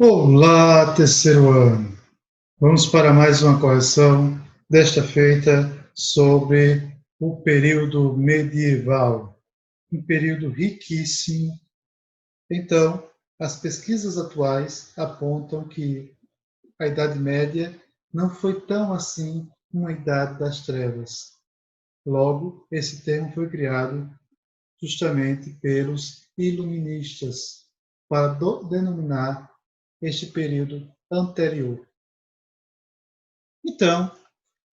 Olá, terceiro ano. Vamos para mais uma correção, desta feita sobre o período medieval, um período riquíssimo. Então, as pesquisas atuais apontam que a Idade Média não foi tão assim uma idade das trevas. Logo, esse termo foi criado justamente pelos iluministas para denominar este período anterior. Então,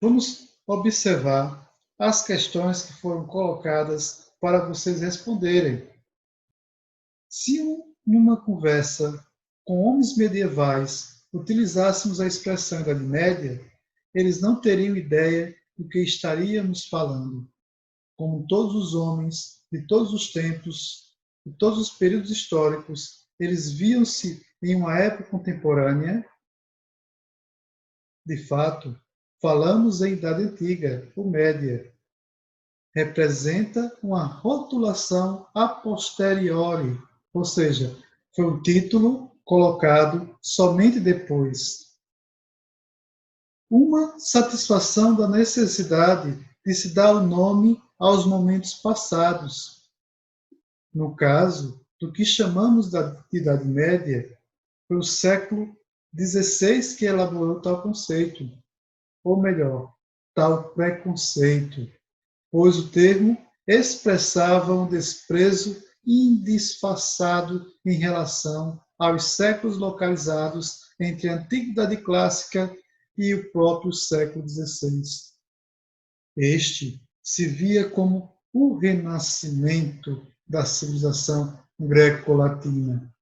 vamos observar as questões que foram colocadas para vocês responderem. Se numa conversa com homens medievais utilizássemos a expressão Idade Média, eles não teriam ideia do que estaríamos falando. Como todos os homens de todos os tempos, de todos os períodos históricos, eles viam-se em uma época contemporânea. De fato, falamos em Idade Antiga, ou Média. Representa uma rotulação a posteriori, ou seja, foi um título colocado somente depois. Uma satisfação da necessidade de se dar o nome aos momentos passados. No caso do que chamamos de Idade Média, foi o século XVI que elaborou tal conceito, ou melhor, tal preconceito, pois o termo expressava um desprezo indisfarçado em relação aos séculos localizados entre a Antiguidade Clássica e o próprio século XVI. Este se via como o renascimento da civilização greco-latina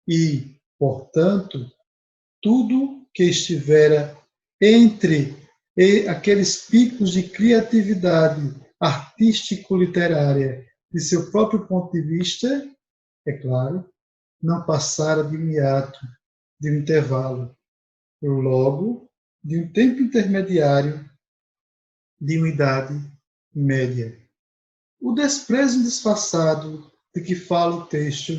e, portanto, tudo que estivera entre aqueles picos de criatividade artístico-literária de seu próprio ponto de vista, é claro, não passara de um hiato, de um intervalo, logo, de um tempo intermediário de uma idade média. O desprezo disfarçado de que fala o texto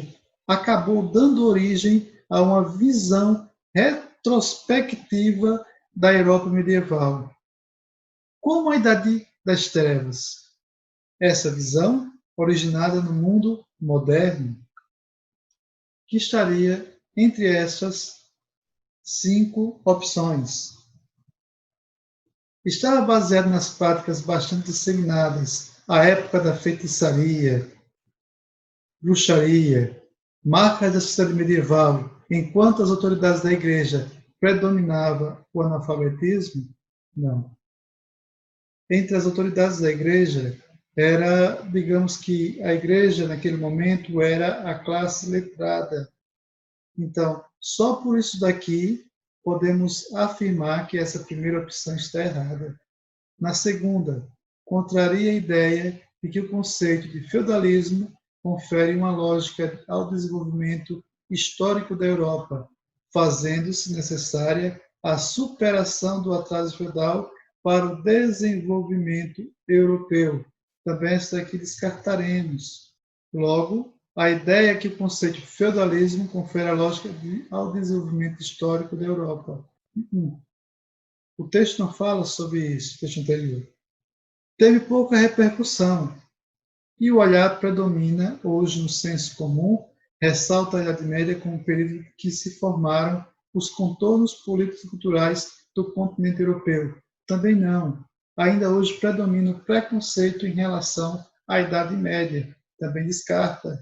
acabou dando origem a uma visão retrospectiva da Europa medieval, como a Idade das Trevas. Essa visão, originada no mundo moderno, que estaria entre essas 5 opções. Estava baseado nas práticas bastante disseminadas à época da feitiçaria, bruxaria, marcas da sociedade medieval, enquanto as autoridades da Igreja predominava o analfabetismo? Não. Entre as autoridades da Igreja, era, digamos que a Igreja, naquele momento, era a classe letrada. Então, só por isso daqui, podemos afirmar que essa primeira opção está errada. Na segunda, contraria a ideia de que o conceito de feudalismo confere uma lógica ao desenvolvimento histórico da Europa, fazendo-se necessária a superação do atraso feudal para o desenvolvimento europeu. Também esta aqui descartaremos. Logo, a ideia é que o conceito de feudalismo confere a lógica ao desenvolvimento histórico da Europa. O texto não fala sobre isso, o texto anterior. Teve pouca repercussão, e o olhar predomina hoje no senso comum, ressalta a Idade Média como um período em que se formaram os contornos políticos e culturais do continente europeu. Também não. Ainda hoje predomina o preconceito em relação à Idade Média. Também descarta.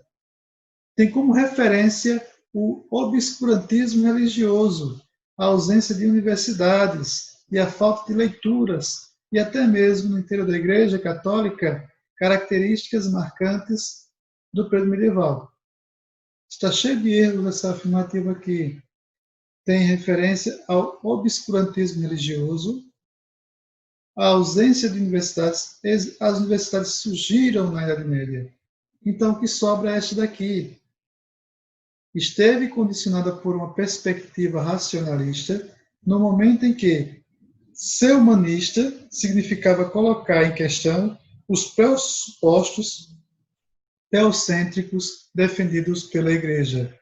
Tem como referência o obscurantismo religioso, a ausência de universidades e a falta de leituras, e até mesmo no interior da Igreja Católica, características marcantes do período medieval. Está cheio de erros essa afirmativa aqui. Tem referência ao obscurantismo religioso, a ausência de universidades. As universidades surgiram na Idade Média. Então, o que sobra é esta daqui. Esteve condicionada por uma perspectiva racionalista, no momento em que ser humanista significava colocar em questão os pressupostos teocêntricos defendidos pela Igreja.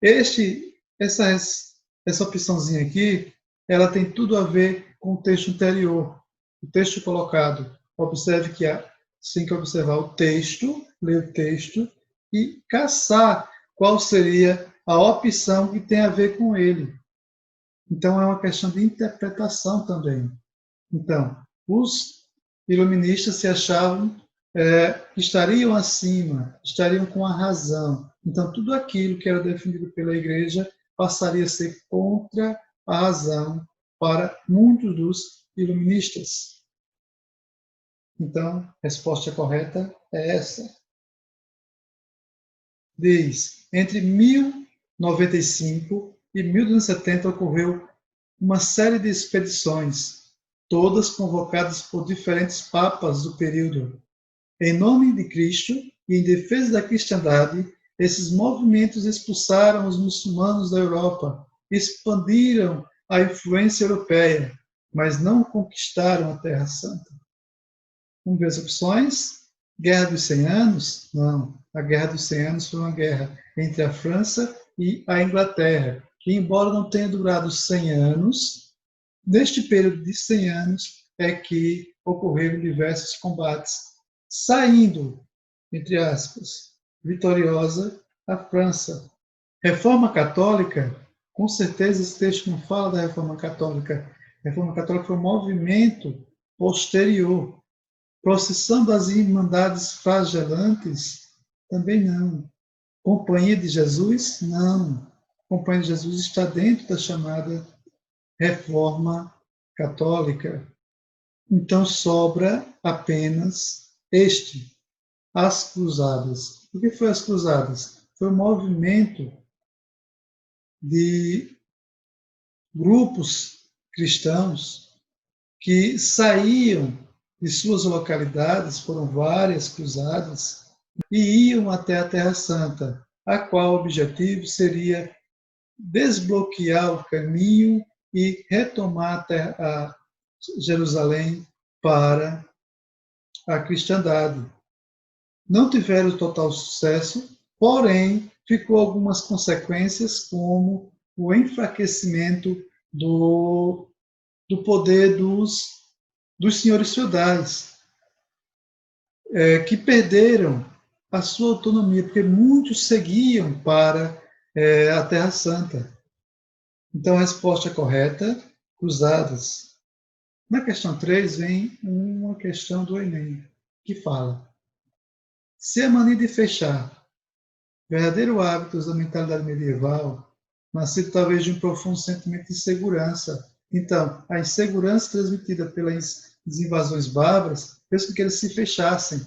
Este essa opçãozinha aqui, ela tem tudo a ver com o texto anterior, o texto colocado. Observe que você tem que observar o texto, ler o texto e caçar qual seria a opção que tem a ver com ele. Então, é uma questão de interpretação também. Então, os iluministas se achavam que estariam acima, estariam com a razão. Então, tudo aquilo que era defendido pela Igreja passaria a ser contra a razão para muitos dos iluministas. Então, a resposta correta é essa. Diz, entre 1095 e 1270 ocorreu uma série de expedições, todas convocadas por diferentes papas do período. Em nome de Cristo e em defesa da cristandade, esses movimentos expulsaram os muçulmanos da Europa, expandiram a influência europeia, mas não conquistaram a Terra Santa. Vamos ver as opções? Guerra dos 100 Anos? Não. A Guerra dos 100 Anos foi uma guerra entre a França e a Inglaterra, que, embora não tenha durado 100 anos, neste período de 100 anos é que ocorreram diversos combates, saindo, entre aspas, vitoriosa a França. Reforma Católica, com certeza esse texto não fala da Reforma Católica. A Reforma Católica foi um movimento posterior. Procissão das Irmandades Flagelantes, também não. Companhia de Jesus, não. Companhia de Jesus está dentro da chamada Reforma Católica. Então sobra apenas as Cruzadas. O que foi as Cruzadas? Foi um movimento de grupos cristãos que saíam de suas localidades, foram várias cruzadas, e iam até a Terra Santa, a qual o objetivo seria desbloquear o caminho e retomar a Jerusalém para a cristandade. Não tiveram total sucesso, porém, ficou algumas consequências, como o enfraquecimento do poder dos senhores feudais, que perderam a sua autonomia, porque muitos seguiam para a Terra Santa. Então, a resposta correta, cruzadas. Na questão 3 vem uma questão do Enem, que fala: se a mania de fechar, verdadeiro hábito da mentalidade medieval, nascido talvez de um profundo sentimento de insegurança. Então, a insegurança transmitida pelas invasões bárbaras fez com que eles se fechassem.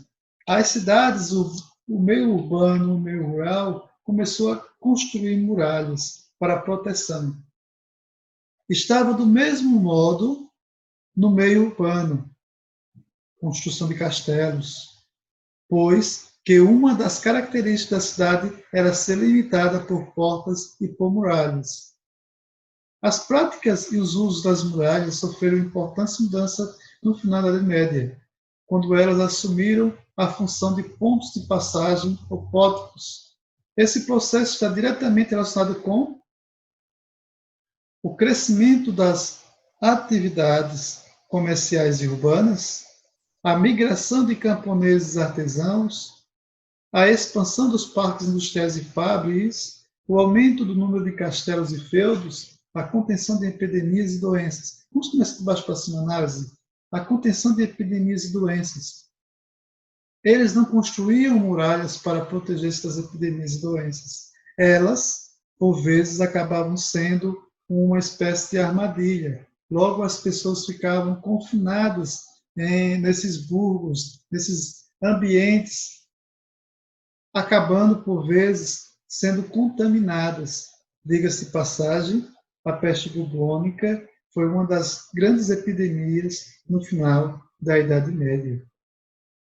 As cidades, o meio urbano, o meio rural, começou a construir muralhas para proteção. Estava do mesmo modo no meio urbano, construção de castelos, pois que uma das características da cidade era ser limitada por portas e por muralhas. As práticas e os usos das muralhas sofreram importante mudança no final da Idade Média, quando elas assumiram a função de pontos de passagem ou pórticos. Esse processo está diretamente relacionado com o crescimento das atividades comerciais e urbanas, a migração de camponeses e artesãos, a expansão dos parques industriais e fábricas, o aumento do número de castelos e feudos, a contenção de epidemias e doenças. Vamos começar de baixo para cima a análise. A contenção de epidemias e doenças. Eles não construíam muralhas para proteger-se das epidemias e doenças. Elas, por vezes, acabavam sendo uma espécie de armadilha. Logo, as pessoas ficavam confinadas nesses burgos, nesses ambientes, acabando, por vezes, sendo contaminadas. Diga-se de passagem, a peste bubônica foi uma das grandes epidemias no final da Idade Média.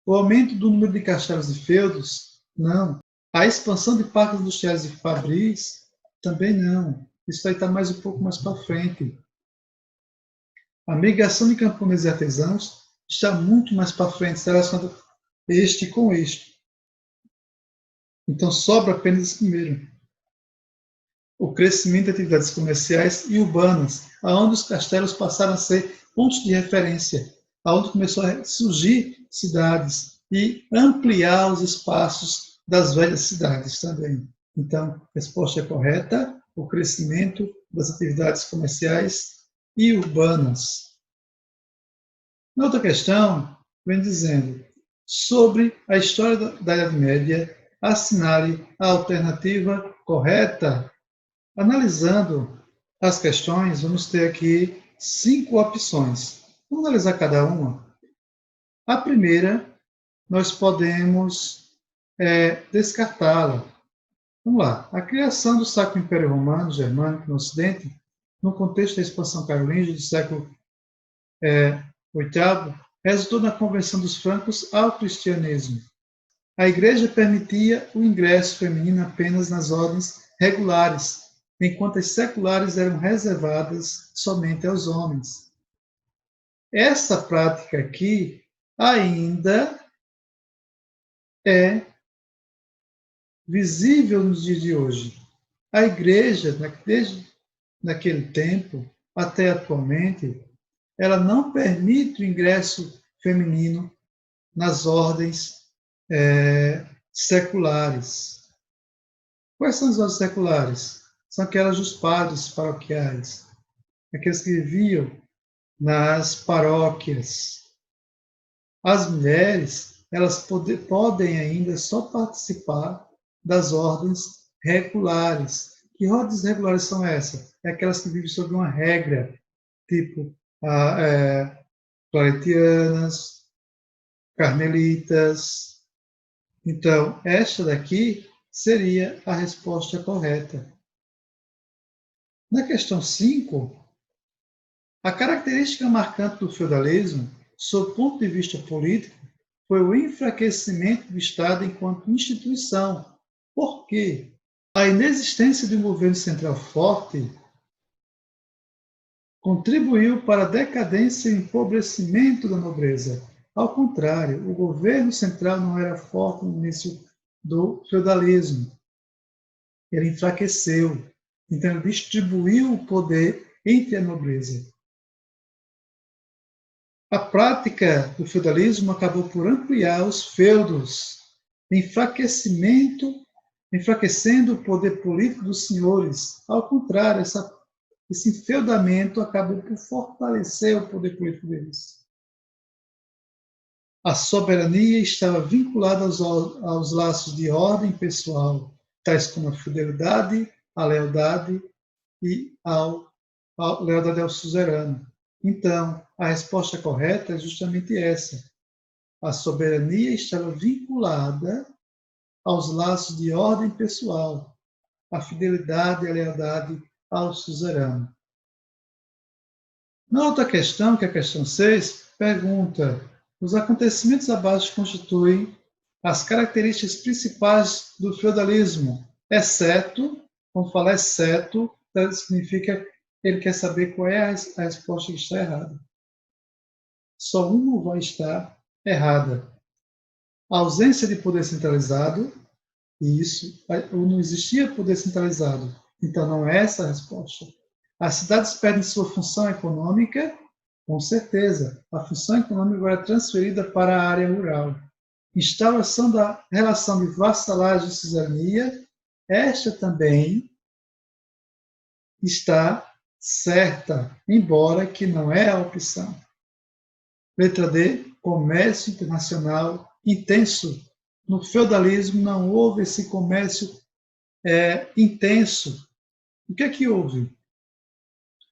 O aumento do número de castelos e feudos? Não. A expansão de parques industriais e fabris? Também não. Isso vai estar um pouco mais para frente. A migração de camponeses e artesãos está muito mais para frente, está relacionado este com este. Então, sobra apenas esse primeiro. o crescimento de atividades comerciais e urbanas, aonde os castelos passaram a ser pontos de referência, aonde começou a surgir cidades e ampliar os espaços das velhas cidades também. Então, a resposta é correta, o crescimento das atividades comerciais e urbanas. Na outra questão, vem dizendo, sobre a história da Idade Média, assinale a alternativa correta. Analisando as questões, vamos ter aqui 5 opções. Vamos analisar cada uma. A primeira, nós podemos descartá-la. Vamos lá. A criação do Sacro Império Romano Germânico no Ocidente, no contexto da expansão carolíngia do século VIII, resultou na conversão dos francos ao cristianismo. A Igreja permitia o ingresso feminino apenas nas ordens regulares, enquanto as seculares eram reservadas somente aos homens. Essa prática aqui ainda é visível nos dias de hoje. A Igreja, desde naquele tempo até atualmente, ela não permite o ingresso feminino nas ordens seculares. Quais são as ordens seculares? São aquelas dos padres paroquiais, aqueles que viviam nas paróquias. As mulheres, elas podem ainda só participar das ordens regulares. Que ordens regulares são essas? É aquelas que vivem sob uma regra, tipo claretianas, carmelitas. Então, esta daqui seria a resposta correta. Na questão 5, a característica marcante do feudalismo, sob o ponto de vista político, foi o enfraquecimento do Estado enquanto instituição. Por quê? A inexistência de um governo central forte contribuiu para a decadência e empobrecimento da nobreza. Ao contrário, o governo central não era forte no início do feudalismo. Ele enfraqueceu. Então, ele distribuiu o poder entre a nobreza. A prática do feudalismo acabou por ampliar os feudos, enfraquecendo o poder político dos senhores. Ao contrário, esse enfeudamento acabou por fortalecer o poder político deles. A soberania estava vinculada aos laços de ordem pessoal, tais como a fidelidade, a lealdade e a lealdade ao suzerano. Então, a resposta correta é justamente essa. A soberania estava vinculada aos laços de ordem pessoal, a fidelidade e a lealdade ao suzerano. Na outra questão, que é a questão 6, pergunta: os acontecimentos abaixo constituem as características principais do feudalismo, exceto, vamos falar exceto, significa ele quer saber qual é a resposta que está errada. Só uma vai estar errada. A ausência de poder centralizado, isso, não existia poder centralizado, então não é essa a resposta. As cidades perdem sua função econômica, com certeza. A função econômica agora é transferida para a área rural. Instauração da relação de vassalagem e suzerania, esta também está certa, embora que não é a opção. Letra D, comércio internacional intenso. No feudalismo não houve esse comércio intenso. O que é que houve?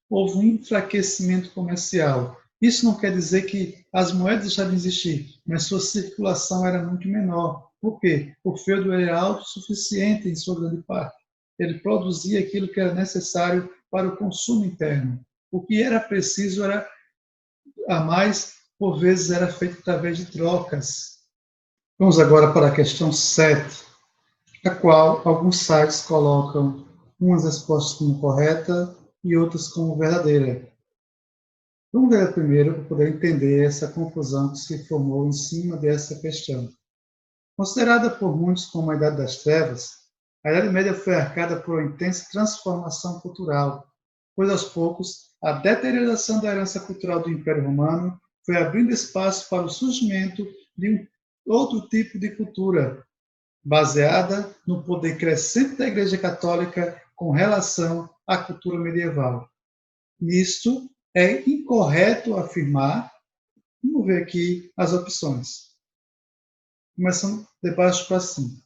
Houve um enfraquecimento comercial. Isso não quer dizer que as moedas deixaram de existir, mas sua circulação era muito menor. Por quê? O feudo era autossuficiente em sua grande parte. Ele produzia aquilo que era necessário para o consumo interno. O que era preciso era a mais, por vezes, era feito através de trocas. Vamos agora para a questão 7, a qual alguns sites colocam umas respostas como correta e outras como verdadeira. Vamos ver primeiro para poder entender essa confusão que se formou em cima dessa questão. Considerada por muitos como a Idade das Trevas, A Idade Média foi marcada por uma intensa transformação cultural, pois aos poucos a deterioração da herança cultural do Império Romano foi abrindo espaço para o surgimento de um outro tipo de cultura, baseada no poder crescente da Igreja Católica com relação à cultura medieval. Isto é incorreto afirmar. Vamos ver aqui as opções. Começando de baixo para cima.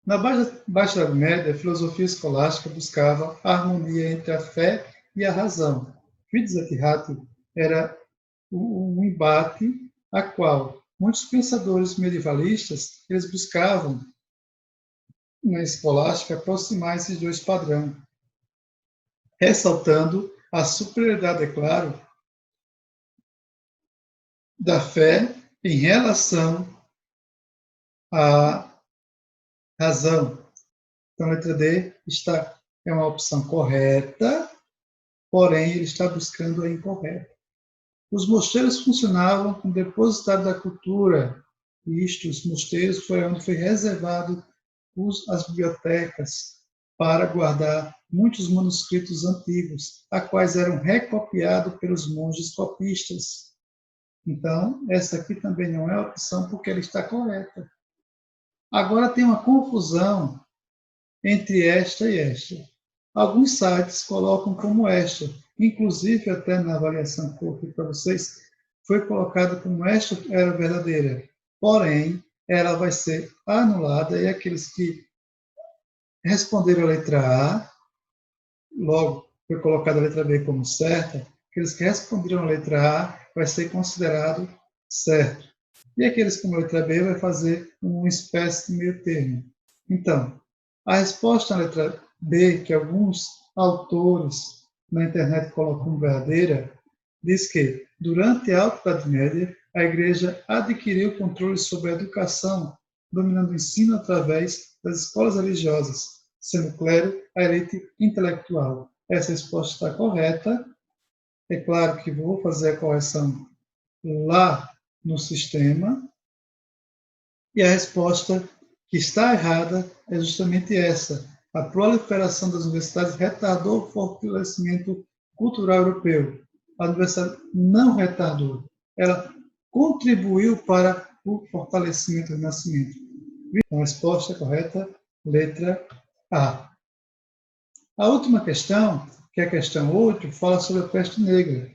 Na Baixa Idade Média, a filosofia escolástica buscava a harmonia entre a fé e a razão. Fides et Ratio era um embate a qual muitos pensadores medievalistas eles buscavam na escolástica aproximar esses dois padrões, ressaltando a superioridade, é claro, da fé em relação à razão. Então, a letra D é uma opção correta, porém, ele está buscando a incorreta. Os mosteiros funcionavam como depositário da cultura, e os mosteiros foi onde foi reservado as bibliotecas para guardar muitos manuscritos antigos, a quais eram recopiados pelos monges copistas. Então, essa aqui também não é a opção, porque ela está correta. Agora tem uma confusão entre esta e esta. Alguns sites colocam como esta, inclusive até na avaliação que eu coloquei para vocês, foi colocado como esta era verdadeira. Porém, ela vai ser anulada e aqueles que responderam a letra A, logo foi colocada a letra B como certa, aqueles que responderam a letra A vai ser considerado certo. E aqueles com a letra B vai fazer uma espécie de meio termo. Então, a resposta na letra B, que alguns autores na internet colocam como verdadeira, diz que, durante a Alta Idade Média, a Igreja adquiriu controle sobre a educação, dominando o ensino através das escolas religiosas, sendo o clero a elite intelectual. Essa resposta está correta. É claro que vou fazer a correção lá no sistema. E a resposta que está errada é justamente essa. A proliferação das universidades retardou o fortalecimento cultural europeu. A universidade não retardou, ela contribuiu para o fortalecimento do Renascimento. A resposta correta, letra A. A última questão, que é a questão 8, fala sobre a peste negra,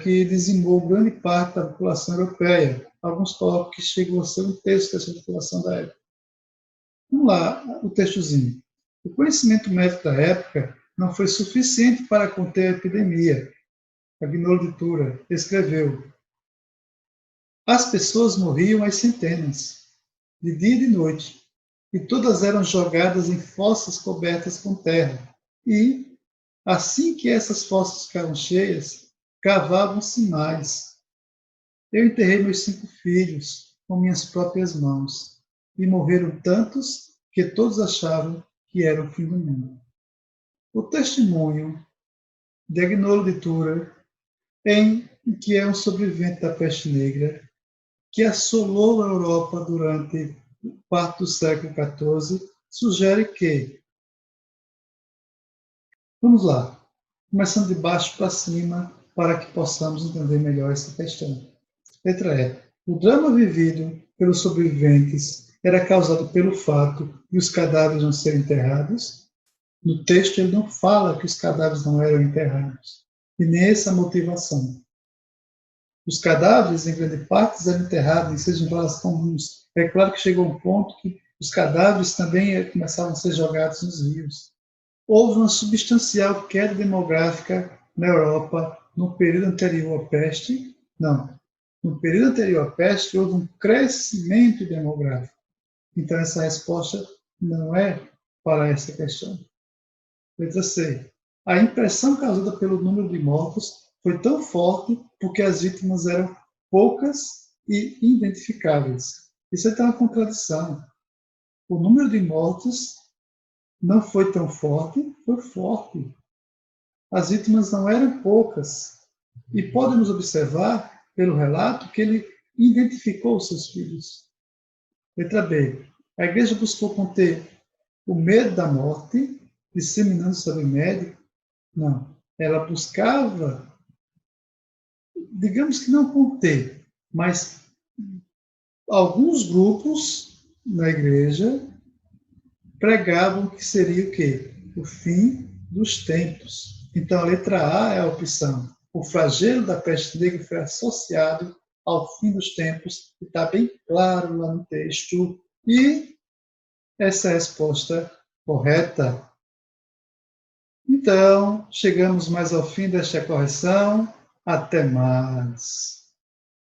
que dizimou grande parte da população europeia. Alguns colocam que chegou a ser um terço dessa população da época. Vamos lá, o textozinho. O conhecimento médico da época não foi suficiente para conter a epidemia. Agnolo de Tura escreveu: as pessoas morriam às centenas, de dia e de noite, e todas eram jogadas em fossas cobertas com terra. E, assim que essas fossas ficavam cheias, cavavam-se mais. Eu enterrei meus 5 filhos com minhas próprias mãos, e morreram tantos que todos achavam que era o fim do mundo. O testemunho de Agnolo de Tura, que é um sobrevivente da peste negra, que assolou a Europa durante parte do século XIV, sugere que... Vamos lá, começando de baixo para cima, para que possamos entender melhor essa questão. Letra E. O drama vivido pelos sobreviventes era causado pelo fato de os cadáveres não serem enterrados. No texto ele não fala que os cadáveres não eram enterrados, e nem essa motivação. Os cadáveres, em grande parte, eram enterrados em seus valas comuns. É claro que chegou um ponto que os cadáveres também começavam a ser jogados nos rios. Houve uma substancial queda demográfica na Europa no período anterior à peste. Não, no período anterior à peste houve um crescimento demográfico. Então, essa resposta não é para essa questão. Letra C. A impressão causada pelo número de mortos foi tão forte porque as vítimas eram poucas e identificáveis. Isso é uma contradição. O número de mortos não foi tão forte, foi forte. As vítimas não eram poucas. E podemos observar, pelo relato, que ele identificou seus filhos. Letra B. A igreja buscou conter o medo da morte, disseminando sobre o médico? Não. Ela buscava, digamos que não conter, mas alguns grupos na igreja pregavam que seria o quê? O fim dos tempos. Então, a letra A é a opção. O flagelo da peste negra foi associado ao fim dos tempos, que está bem claro lá no texto. E essa é a resposta correta. Então, chegamos mais ao fim desta correção. Até mais.